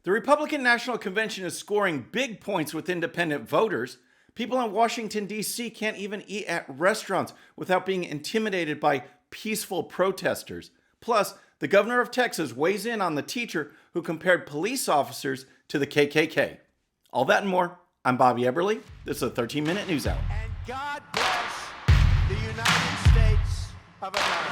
The Republican National Convention is scoring big points with independent voters. People in Washington, D.C. can't even eat at restaurants without being intimidated by peaceful protesters. Plus, the governor of Texas weighs in on the teacher who compared police officers to the KKK. All that and more. I'm Bobby Eberle. This is a 13-minute news hour. And God bless the United States of America.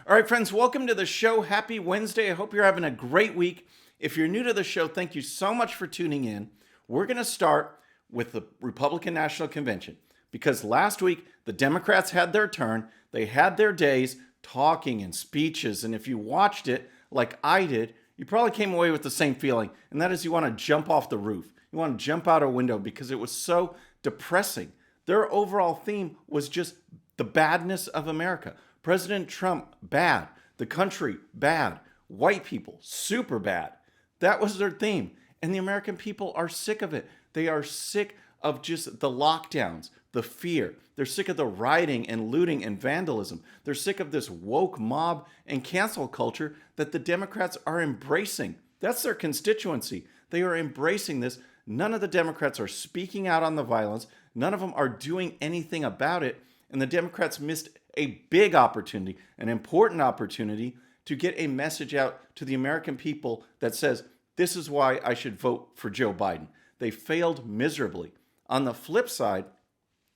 All right, friends, welcome to the show. Happy Wednesday. I hope you're having a great week. If you're new to the show, thank you so much for tuning in. We're going to start with the Republican National Convention because last week the Democrats had their turn. They had their days talking and speeches, and if you watched it like I did, you probably came away with the same feeling, and that is you want to jump off the roof. You want to jump out a window because it was so depressing. Their overall theme was just the badness of America. President Trump, bad. The country, bad. White people, super bad. That was their theme. And the American people are sick of it. They are sick of just the lockdowns, the fear. They're sick of the rioting and looting and vandalism. They're sick of this woke mob and cancel culture that the Democrats are embracing. That's their constituency. They are embracing this. None of the Democrats are speaking out on the violence. None of them are doing anything about it. And the Democrats missed a big opportunity, an important opportunity to get a message out to the American people that says, this is why I should vote for Joe Biden. They failed miserably. On the flip side,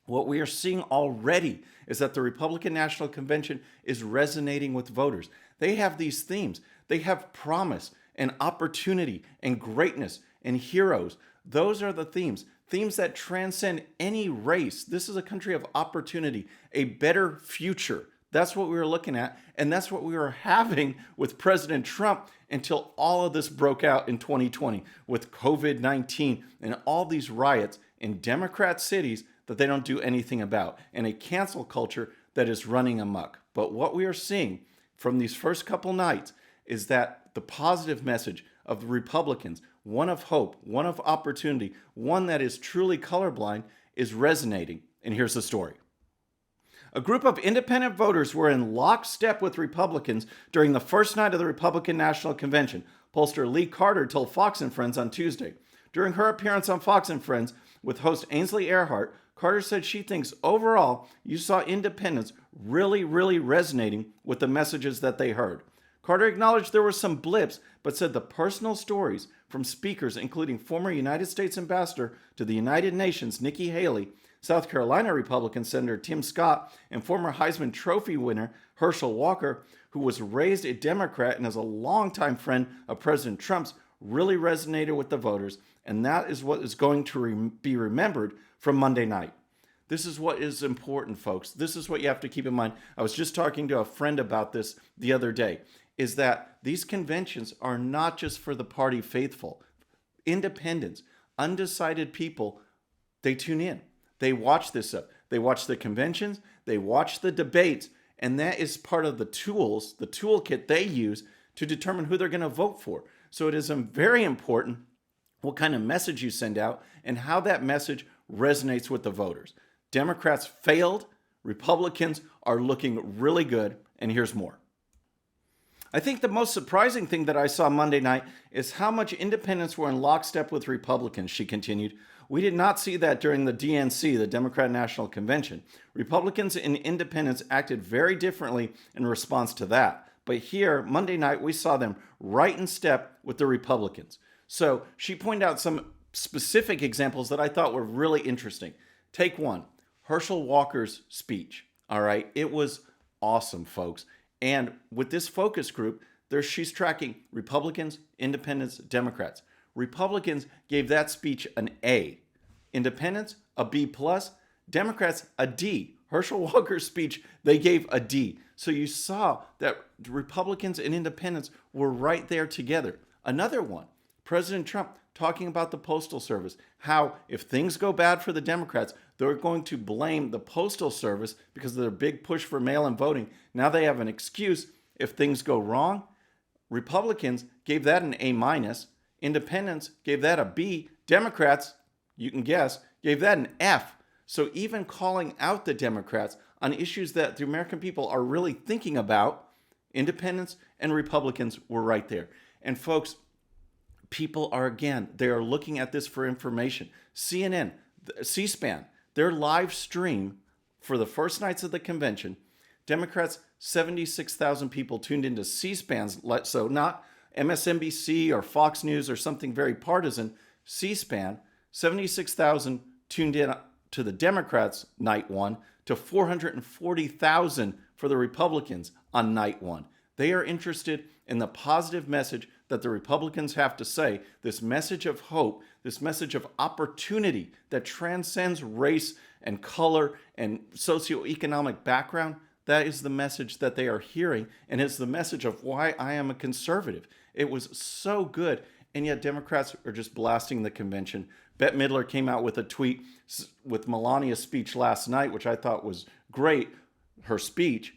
what we are seeing already is that the Republican National Convention is resonating with voters. They have these themes. They have promise and opportunity and greatness and heroes. Those are the themes. Themes that transcend any race. This is a country of opportunity, a better future. That's what we were looking at, and that's what we were having with President Trump until all of this broke out in 2020 with COVID-19 and all these riots in Democrat cities that they don't do anything about, and a cancel culture that is running amok. But what we are seeing from these first couple nights is that the positive message of the Republicans, one of hope, one of opportunity, one that is truly colorblind, is resonating. And here's the story. A group of independent voters were in lockstep with Republicans during the first night of the Republican National Convention, pollster Lee Carter told Fox and Friends on Tuesday. During her appearance on Fox and Friends with host Ainsley Earhardt, Carter said she thinks overall you saw independents really resonating with the messages that they heard. Carter acknowledged there were some blips, but said the personal stories from speakers including former United States Ambassador to the United Nations Nikki Haley, South Carolina Republican Senator Tim Scott, and former Heisman Trophy winner Hershel Walker, who was raised a Democrat and is a longtime friend of President Trump's, really resonated with the voters, and that is what is going to be remembered from Monday night. This is what is important, folks. This is what you have to keep in mind. I was just talking to a friend about this the other day, is that these conventions are not just for the party faithful. Independents, undecided people, they tune in. They watch this up. They watch the conventions. They watch the debates. And that is part of the tools, the toolkit they use to determine who they're going to vote for. So it is very important what kind of message you send out and how that message resonates with the voters. Democrats failed. Republicans are looking really good. And here's more. I think the most surprising thing that I saw Monday night is how much independents were in lockstep with Republicans, she continued. We did not see that during the DNC, the Democrat National Convention. Republicans and independents acted very differently in response to that. But here, Monday night, we saw them right in step with the Republicans. So she pointed out some specific examples that I thought were really interesting. Take one, Hershel Walker's speech. All right, it was awesome, folks. And with this focus group, she's tracking Republicans, independents, Democrats. Republicans gave that speech an A. Independents, a B+. Democrats, a D. Hershel Walker's speech, they gave a D. So you saw that Republicans and independents were right there together. Another one, President Trump talking about the Postal Service, how if things go bad for the Democrats, they're going to blame the Postal Service because of their big push for mail-in voting. Now they have an excuse if things go wrong. Republicans gave that an A-. Independents gave that a B. Democrats, you can guess, gave that an F. So even calling out the Democrats on issues that the American people are really thinking about, independents and Republicans were right there. And folks, people are, again, they are looking at this for information. CNN, C-SPAN, their live stream for the first nights of the convention, Democrats, 76,000 people tuned into C-SPAN's, so not MSNBC or Fox News or something very partisan, C-SPAN, 76,000 tuned in to the Democrats night one, to 440,000 for the Republicans on night one. They are interested in the positive message that the Republicans have to say, this message of hope, this message of opportunity that transcends race and color and socioeconomic background. That is the message that they are hearing, and it's the message of why I am a conservative. It was so good, and yet Democrats are just blasting the convention. Bette Midler came out with a tweet with Melania's speech last night, which I thought was great, her speech.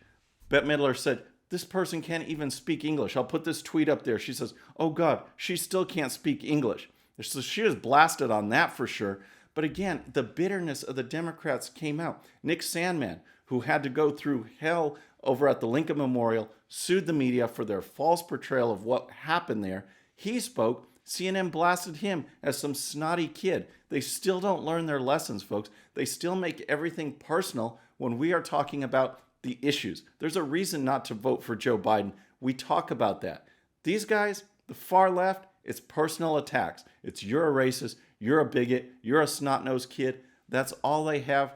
Bette Midler said, this person can't even speak English. I'll put this tweet up there. She says, oh God, she still can't speak English. So she was blasted on that for sure. But again, the bitterness of the Democrats came out. Nick Sandmann, who had to go through hell over at the Lincoln Memorial, sued the media for their false portrayal of what happened there. He spoke. CNN blasted him as some snotty kid. They still don't learn their lessons, folks. They still make everything personal when we are talking about the issues. There's a reason not to vote for Joe Biden. We talk about that. These guys, the far left, it's personal attacks. It's you're a racist, you're a bigot, you're a snot-nosed kid. That's all they have.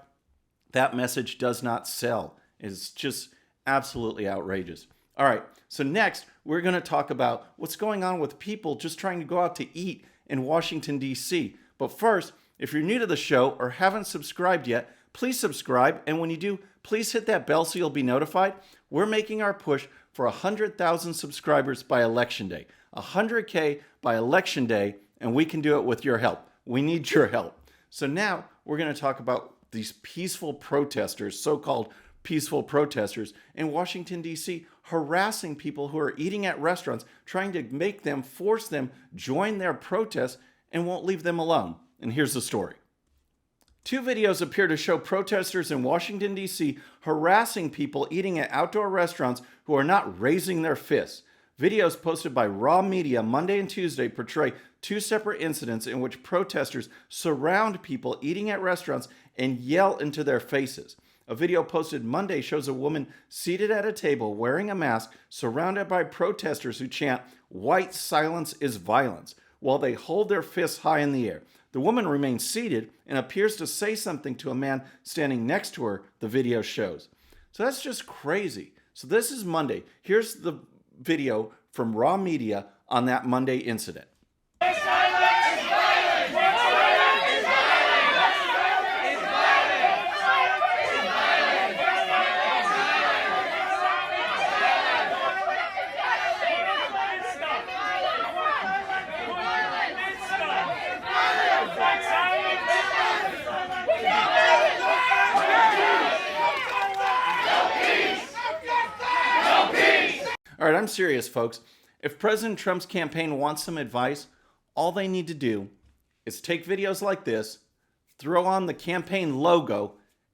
That message does not sell. It's just absolutely outrageous. All right, so next we're going to talk about what's going on with people just trying to go out to eat in Washington, D.C. But first, if you're new to the show or haven't subscribed yet, please subscribe. And when you do, please hit that bell so you'll be notified. We're making our push for 100,000 subscribers by Election Day. 100K by Election Day, and we can do it with your help. We need your help. So now we're going to talk about these peaceful protesters, so-called peaceful protesters in Washington, D.C., harassing people who are eating at restaurants, trying to make them, force them, join their protests, and won't leave them alone. And here's the story. Two videos appear to show protesters in Washington, D.C. harassing people eating at outdoor restaurants who are not raising their fists. Videos posted by Raw Media Monday and Tuesday portray two separate incidents in which protesters surround people eating at restaurants and yell into their faces. A video posted Monday shows a woman seated at a table wearing a mask, surrounded by protesters who chant, "White silence is violence," while they hold their fists high in the air. The woman remains seated and appears to say something to a man standing next to her, the video shows. So that's just crazy. So this is Monday. Here's the video from Raw Media on that Monday incident. All right, I'm serious, folks. If President Trump's campaign wants some advice, all they need to do is take videos like this, throw on the campaign logo,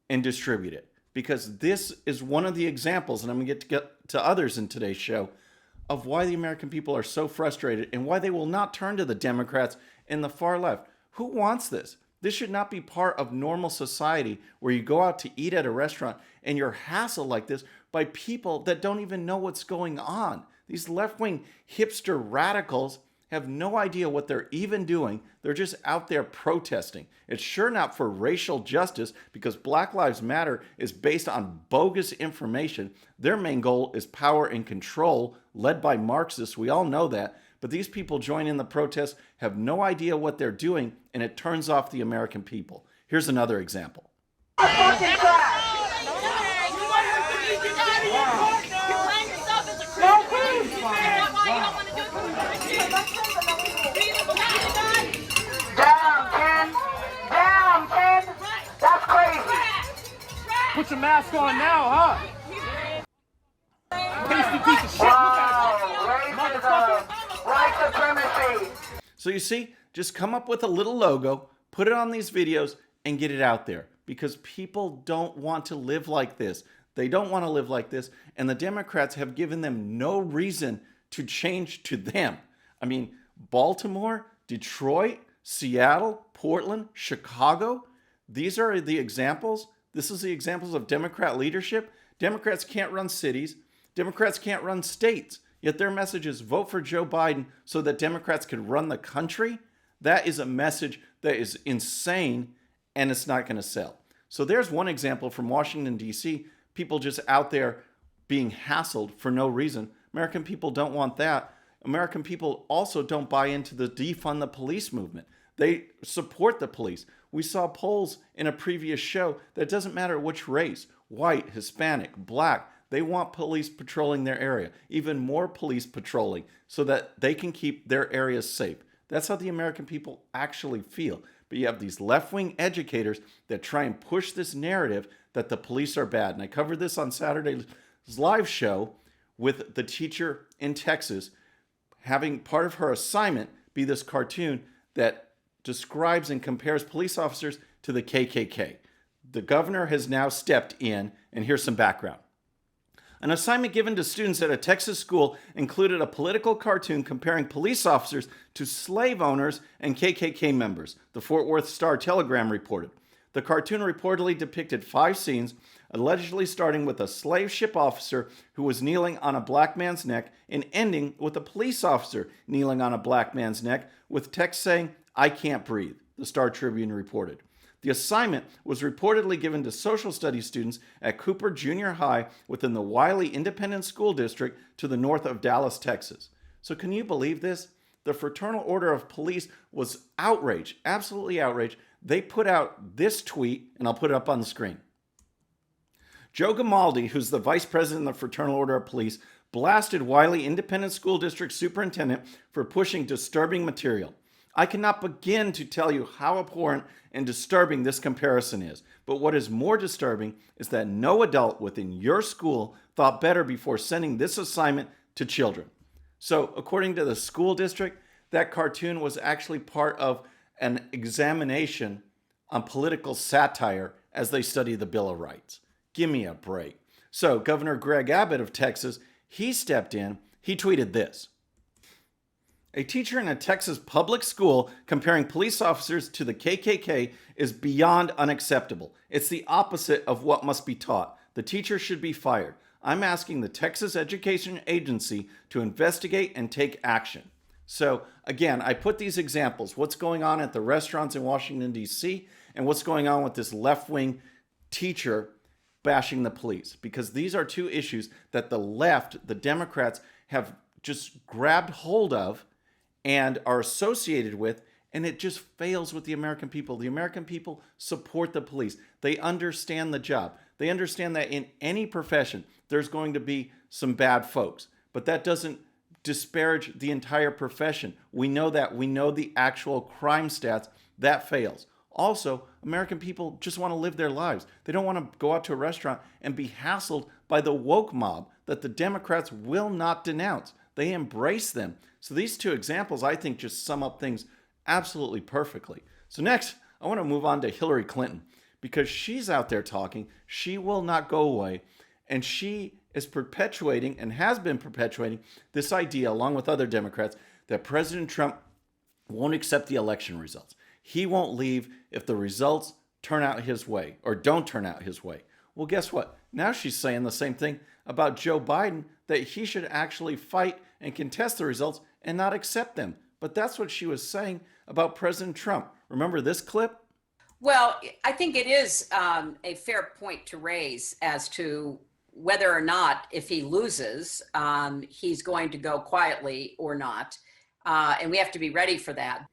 and distribute it. Because this is one of the examples, and I'm going to get to others in today's show, of why the American people are so frustrated and why they will not turn to the Democrats and the far left. Who wants this? This should not be part of normal society where you go out to eat at a restaurant and you're hassled like this by people that don't even know what's going on. These left-wing hipster radicals have no idea what they're even doing. They're just out there protesting. It's sure not for racial justice because Black Lives Matter is based on bogus information. Their main goal is power and control, led by Marxists. We all know that. But these people join in the protests, have no idea what they're doing, and it turns off the American people. Here's another example. Put your mask on now, huh? Pasty piece of shit. Look at it. White supremacy. So you see, just come up with a little logo, put it on these videos, and get it out there. because people don't want to live like this. They don't want to live like this. And the Democrats have given them no reason to change to them. I mean, Baltimore, Detroit, Seattle, Portland, Chicago, these are the examples. This is the examples of Democrat leadership. Democrats can't run cities. Democrats can't run states. Yet their message is vote for Joe Biden so that Democrats could run the country. That is a message that is insane, and it's not going to sell. So there's one example from Washington, D.C., people just out there being hassled for no reason. American people don't want that. American people also don't buy into the defund the police movement. They support the police. We saw polls in a previous show that it doesn't matter which race, white, Hispanic, black, they want police patrolling their area, even more police patrolling so that they can keep their areas safe. That's how the American people actually feel. But you have these left-wing educators that try and push this narrative that the police are bad. And I covered this on Saturday's live show with the teacher in Texas having part of her assignment be this cartoon that describes and compares police officers to the KKK. The governor has now stepped in, and here's some background. An assignment given to students at a Texas school included a political cartoon comparing police officers to slave owners and KKK members, the Fort Worth Star-Telegram reported. The cartoon reportedly depicted 5 scenes, allegedly starting with a slave ship officer who was kneeling on a black man's neck and ending with a police officer kneeling on a black man's neck with text saying, "I can't breathe," the Star-Tribune reported. The assignment was reportedly given to social studies students at Cooper Junior High within the Wiley Independent School District to the north of Dallas, Texas. So can you believe this? The Fraternal Order of Police was outraged, absolutely outraged. They put out this tweet, and I'll put it up on the screen. Joe Gamaldi, who's the vice president of the Fraternal Order of Police, blasted Wiley Independent School District Superintendent for pushing disturbing material. I cannot begin to tell you how abhorrent and disturbing this comparison is. But what is more disturbing is that no adult within your school thought better before sending this assignment to children. So, according to the school district, that cartoon was actually part of an examination on political satire as they study the Bill of Rights. Give me a break. So, Governor Greg Abbott of Texas, he stepped in. He tweeted this. A teacher in a Texas public school comparing police officers to the KKK is beyond unacceptable. It's the opposite of what must be taught. The teacher should be fired. I'm asking the Texas Education Agency to investigate and take action. So again, I put these examples, what's going on at the restaurants in Washington, D.C., and what's going on with this left-wing teacher bashing the police, because these are two issues that the left, the Democrats, have just grabbed hold of and are associated with, and it just fails with the American people. The American people support the police. They understand the job. They understand that in any profession, there's going to be some bad folks, but that doesn't disparage the entire profession. We know that. We know the actual crime stats. That fails. Also, American people just want to live their lives. They don't want to go out to a restaurant and be hassled by the woke mob that the Democrats will not denounce. They embrace them. So these two examples, I think, just sum up things absolutely perfectly. So next, I want to move on to Hillary Clinton, because she's out there talking. She will not go away. And she is perpetuating and has been perpetuating this idea, along with other Democrats, that President Trump won't accept the election results. He won't leave if the results turn out his way or don't turn out his way. Well, guess what? Now she's saying the same thing about Joe Biden, that he should actually fight and contest the results and not accept them. But that's what she was saying about President Trump. Remember this clip? Well, I think it is a fair point to raise as to whether or not, if he loses, he's going to go quietly or not. And we have to be ready for that.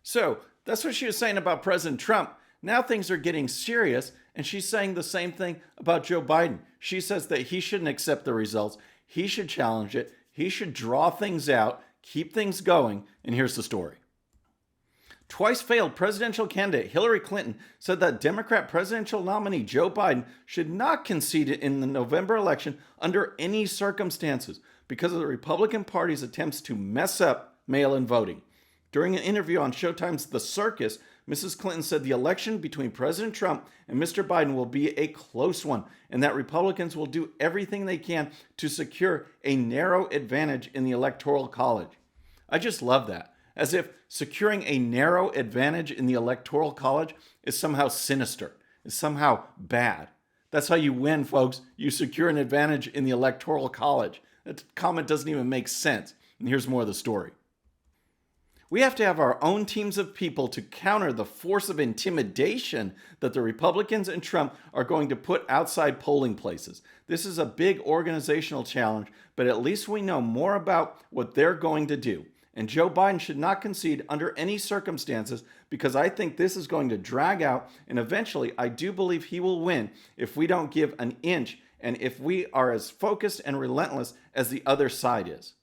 So that's what she was saying about President Trump. Now things are getting serious, and she's saying the same thing about Joe Biden. She says that he shouldn't accept the results. He should challenge it. He should draw things out, keep things going. And here's the story. Twice failed presidential candidate Hillary Clinton said that Democrat presidential nominee Joe Biden should not concede in the November election under any circumstances because of the Republican Party's attempts to mess up mail-in voting. During an interview on Showtime's The Circus, Mrs. Clinton said the election between President Trump and Mr. Biden will be a close one, and that Republicans will do everything they can to secure a narrow advantage in the Electoral College. I just love that. As if securing a narrow advantage in the Electoral College is somehow sinister, is somehow bad. That's how you win, folks. You secure an advantage in the Electoral College. That comment doesn't even make sense. And here's more of the story. We have to have our own teams of people to counter the force of intimidation that the Republicans and Trump are going to put outside polling places. This is a big organizational challenge, but at least we know more about what they're going to do. And Joe Biden should not concede under any circumstances, because I think this is going to drag out, and eventually I do believe he will win if we don't give an inch and if we are as focused and relentless as the other side is.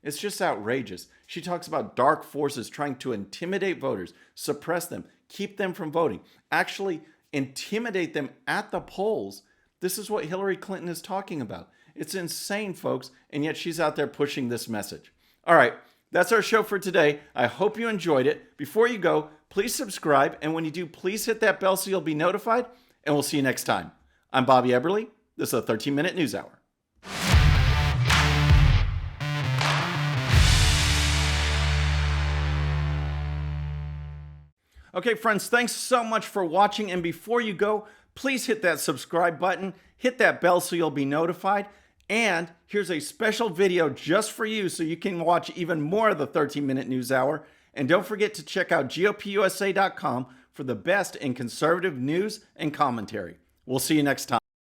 It's just outrageous. She talks about dark forces trying to intimidate voters, suppress them, keep them from voting, actually intimidate them at the polls. This is what Hillary Clinton is talking about. It's insane, folks, and yet she's out there pushing this message. All right, that's our show for today. I hope you enjoyed it. Before you go, please subscribe, and when you do, please hit that bell so you'll be notified, and we'll see you next time. I'm Bobby Eberle. This is a 13-Minute News Hour. Okay, friends, thanks so much for watching. And before you go, please hit that subscribe button, hit that bell so you'll be notified. And here's a special video just for you so you can watch even more of the 13-Minute News Hour. And don't forget to check out GOPUSA.com for the best in conservative news and commentary. We'll see you next time.